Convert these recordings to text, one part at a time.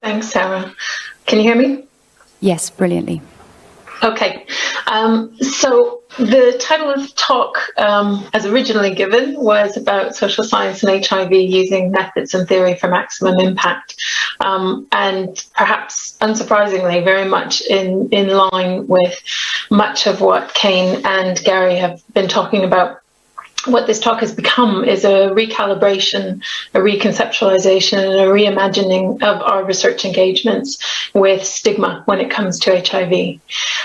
Thanks, Sarah. Can you hear me? Yes, brilliantly. Okay. So the title of the talk, as originally given, was about social science and HIV using methods and theory for maximum impact. And perhaps unsurprisingly, very much in line with much of what Kane and Gary have been talking about. What this talk has become is a recalibration, a reconceptualization, and a reimagining of our research engagements with stigma when it comes to HIV.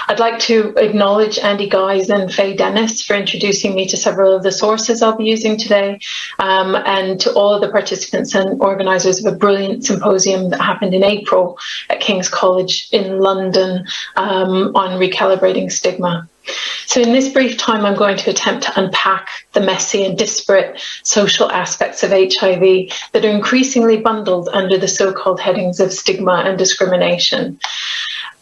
I'd like to acknowledge Andy Guise and Faye Dennis for introducing me to several of the sources I'll be using today, and to all of the participants and organisers of a brilliant symposium that happened in April at King's College in London on recalibrating stigma. So in this brief time, I'm going to attempt to unpack the messy and disparate social aspects of HIV that are increasingly bundled under the so-called headings of stigma and discrimination.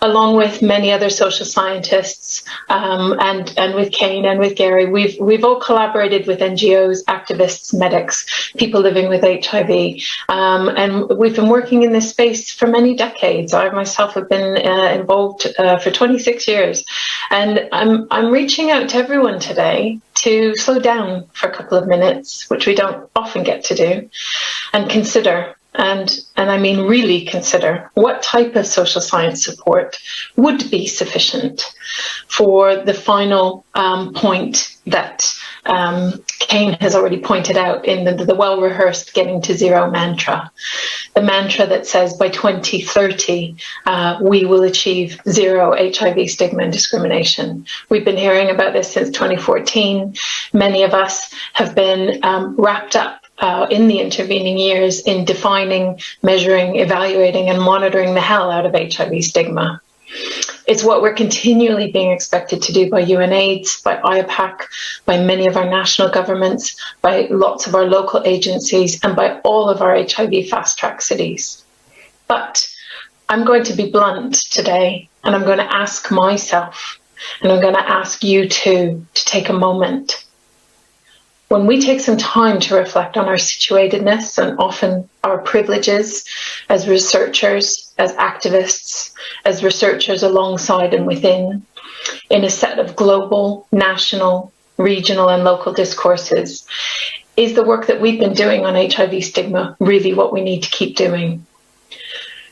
Along with many other social scientists, and with Kane and with Gary, we've all collaborated with NGOs, activists, medics, people living with HIV, and we've been working in this space for many decades. I myself have been involved for 26 years, and I'm reaching out to everyone today to slow down for a couple of minutes, which we don't often get to do, and consider. And I mean really consider what type of social science support would be sufficient for the final point that Kane has already pointed out in the well-rehearsed Getting to Zero mantra. The mantra that says by 2030, we will achieve zero HIV stigma and discrimination. We've been hearing about this since 2014. Many of us have been wrapped up in the intervening years in defining, measuring, evaluating, and monitoring the hell out of HIV stigma. It's what we're continually being expected to do by UNAIDS, by IAPAC, by many of our national governments, by lots of our local agencies, and by all of our HIV fast-track cities. But I'm going to be blunt today, and I'm going to ask myself, and I'm going to ask you too, to take a moment. When we take some time to reflect on our situatedness and often our privileges as researchers, as activists, as researchers alongside and within, in a set of global, national, regional and local discourses, is the work that we've been doing on HIV stigma really what we need to keep doing?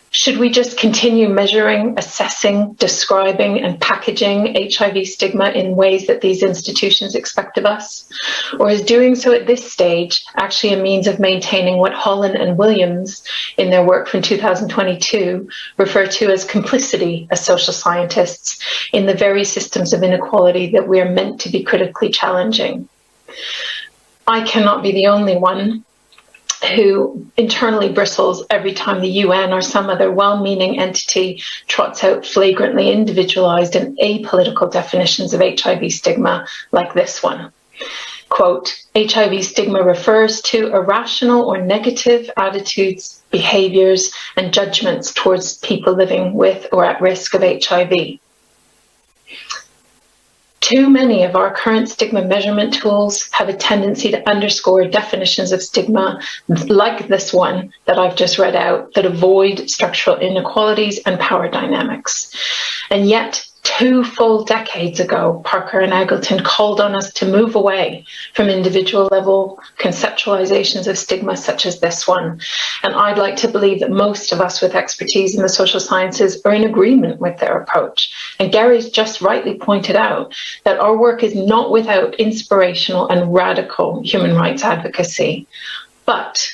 Should we just continue measuring, assessing, describing and packaging HIV stigma in ways that these institutions expect of us? Or is doing so at this stage actually a means of maintaining what Holland and Williams, in their work from 2022, refer to as complicity as social scientists in the very systems of inequality that we are meant to be critically challenging? I cannot be the only one who internally bristles every time the UN or some other well-meaning entity trots out flagrantly individualized and apolitical definitions of HIV stigma like this one. Quote, HIV stigma refers to irrational or negative attitudes, behaviors, and judgments towards people living with or at risk of HIV. Too many of our current stigma measurement tools have a tendency to underscore definitions of stigma like this one that I've just read out that avoid structural inequalities and power dynamics. And yet, 2 full decades ago, Parker and Eggleton called on us to move away from individual level conceptualizations of stigma such as this one. And I'd like to believe that most of us with expertise in the social sciences are in agreement with their approach. And Gary's just rightly pointed out that our work is not without inspirational and radical human rights advocacy. But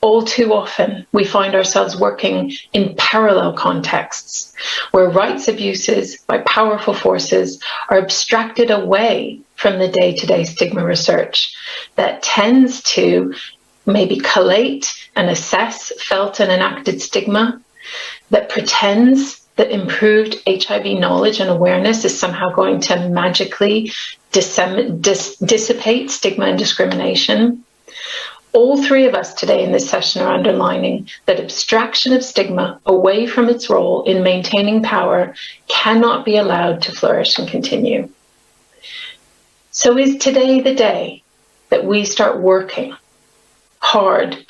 all too often, we find ourselves working in parallel contexts where rights abuses by powerful forces are abstracted away from the day-to-day stigma research that tends to maybe collate and assess felt and enacted stigma, that pretends that improved HIV knowledge and awareness is somehow going to magically dissipate stigma and discrimination. All 3 of us today in this session are underlining that abstraction of stigma away from its role in maintaining power cannot be allowed to flourish and continue. So is today the day that we start working hard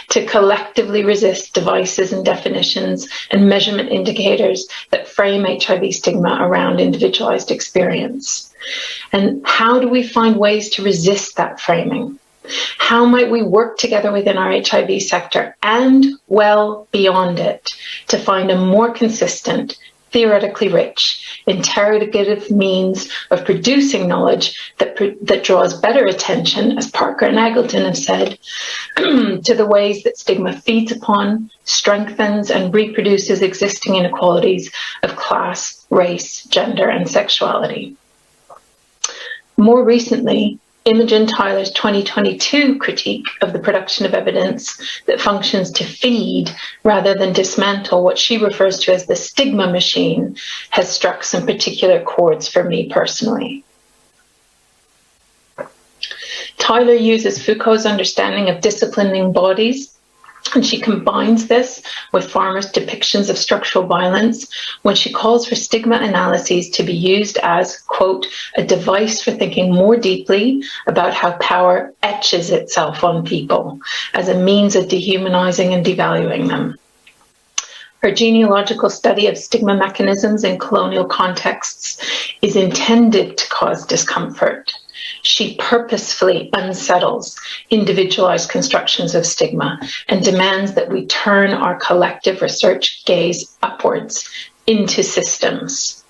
to collectively resist devices and definitions and measurement indicators that frame HIV stigma around individualized experience. And how do we find ways to resist that framing? How might we work together within our HIV sector and well beyond it to find a more consistent, theoretically rich, interrogative means of producing knowledge that draws better attention, as Parker and Eggleton have said, to the ways that stigma feeds upon, strengthens, and reproduces existing inequalities of class, race, gender, and sexuality. More recently, Imogen Tyler's 2022 critique of the production of evidence that functions to feed rather than dismantle what she refers to as the stigma machine has struck some particular chords for me personally. Tyler uses Foucault's understanding of disciplining bodies, and she combines this with Farmer's depictions of structural violence when she calls for stigma analyses to be used as, quote, a device for thinking more deeply about how power etches itself on people as a means of dehumanizing and devaluing them. Her genealogical study of stigma mechanisms in colonial contexts is intended to cause discomfort. She purposefully unsettles individualized constructions of stigma and demands that we turn our collective research gaze upwards into systems,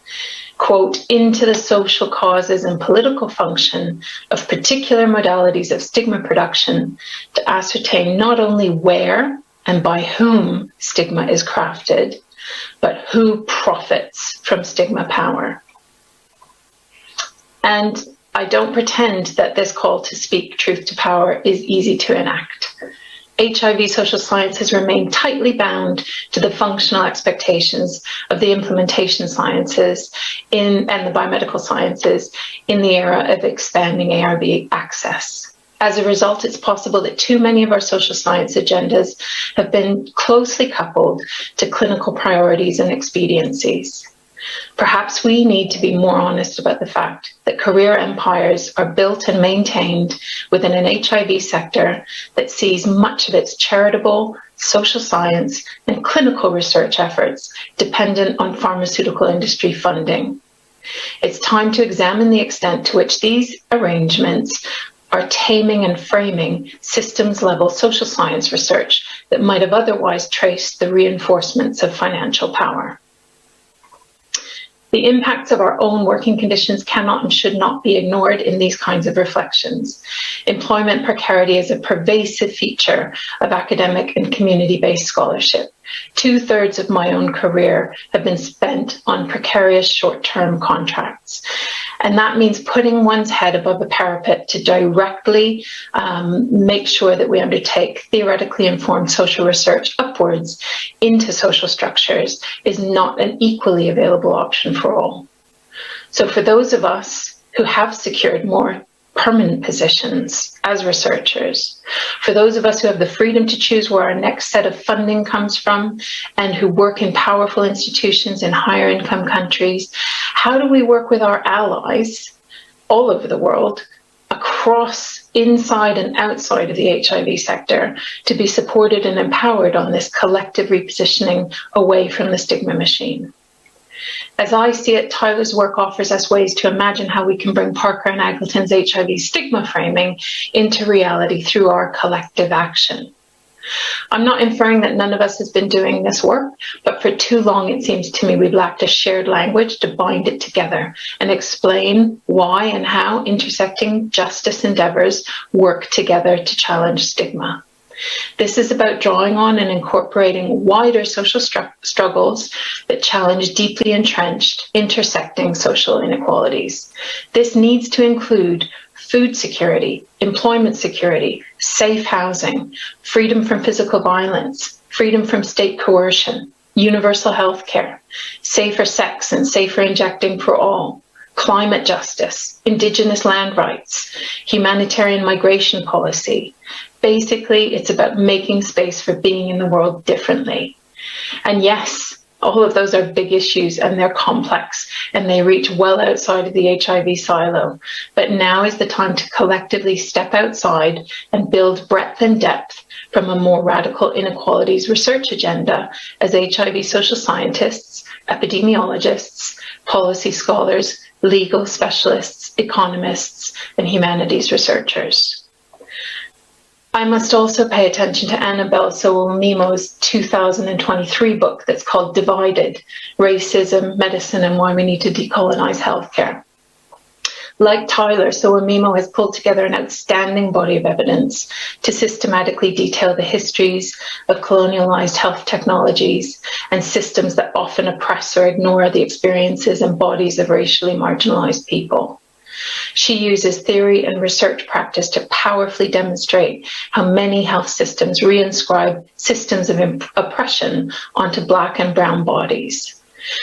quote, into the social causes and political function of particular modalities of stigma production to ascertain not only where and by whom stigma is crafted, but who profits from stigma power. And I don't pretend that this call to speak truth to power is easy to enact. HIV social science has remained tightly bound to the functional expectations of the implementation sciences and the biomedical sciences in the era of expanding ARV access. As a result, it's possible that too many of our social science agendas have been closely coupled to clinical priorities and expediencies. Perhaps we need to be more honest about the fact that career empires are built and maintained within an HIV sector that sees much of its charitable, social science, and clinical research efforts dependent on pharmaceutical industry funding. It's time to examine the extent to which these arrangements are taming and framing systems-level social science research that might have otherwise traced the reinforcements of financial power. The impacts of our own working conditions cannot and should not be ignored in these kinds of reflections. Employment precarity is a pervasive feature of academic and community-based scholarship. 2/3 of my own career have been spent on precarious short-term contracts. And that means putting one's head above a parapet to directly make sure that we undertake theoretically informed social research upwards into social structures is not an equally available option for all. So for those of us who have secured more permanent positions as researchers, for those of us who have the freedom to choose where our next set of funding comes from and who work in powerful institutions in higher income countries, how do we work with our allies all over the world, across, inside and outside of the HIV sector, to be supported and empowered on this collective repositioning away from the stigma machine? As I see it, Tyler's work offers us ways to imagine how we can bring Parker and Eggleton's HIV stigma framing into reality through our collective action. I'm not inferring that none of us has been doing this work, but for too long it seems to me we've lacked a shared language to bind it together and explain why and how intersecting justice endeavors work together to challenge stigma. This is about drawing on and incorporating wider social struggles that challenge deeply entrenched, intersecting social inequalities. This needs to include food security, employment security, safe housing, freedom from physical violence, freedom from state coercion, universal health care, safer sex and safer injecting for all, climate justice, Indigenous land rights, humanitarian migration policy. Basically, it's about making space for being in the world differently. And yes, All of those are big issues, and they're complex, and they reach well outside of the HIV silo. But now is the time to collectively step outside and build breadth and depth from a more radical inequalities research agenda as HIV social scientists, epidemiologists, policy scholars, legal specialists, economists, and humanities researchers. I must also pay attention to Annabelle Sowell-Mimo's 2023 book that's called Divided: Racism, Medicine, and Why We Need to Decolonize Healthcare. Like Tyler, Sowell-Mimo has pulled together an outstanding body of evidence to systematically detail the histories of colonialized health technologies and systems that often oppress or ignore the experiences and bodies of racially marginalized people. She uses theory and research practice to powerfully demonstrate how many health systems reinscribe systems of oppression onto Black and brown bodies.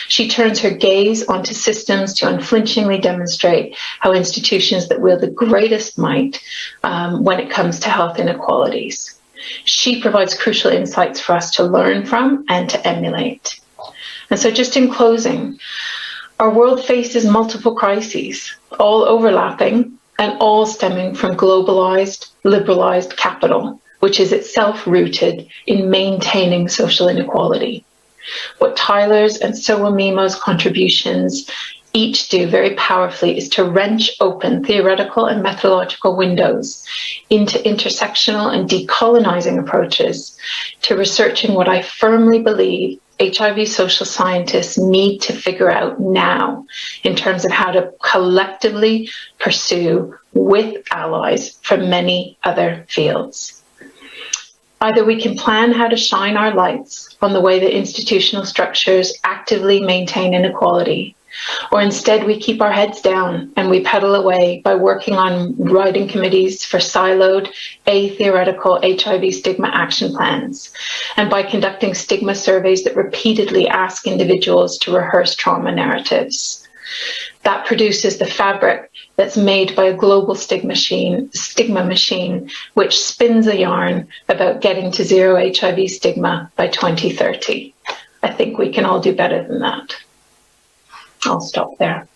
She turns her gaze onto systems to unflinchingly demonstrate how institutions that wield the greatest might when it comes to health inequalities. She provides crucial insights for us to learn from and to emulate. And so just in closing, our world faces multiple crises, all overlapping and all stemming from globalized, liberalized capital, which is itself rooted in maintaining social inequality. What Tyler's and Sowell-Mimo's contributions each do very powerfully is to wrench open theoretical and methodological windows into intersectional and decolonizing approaches to researching what I firmly believe HIV social scientists need to figure out now in terms of how to collectively pursue with allies from many other fields. Either we can plan how to shine our lights on the way that institutional structures actively maintain inequality, or instead we keep our heads down and we pedal away by working on writing committees for siloed, atheoretical HIV stigma action plans, and by conducting stigma surveys that repeatedly ask individuals to rehearse trauma narratives. That produces the fabric that's made by a global stigma machine, which spins a yarn about getting to zero HIV stigma by 2030. I think we can all do better than that. I'll stop there.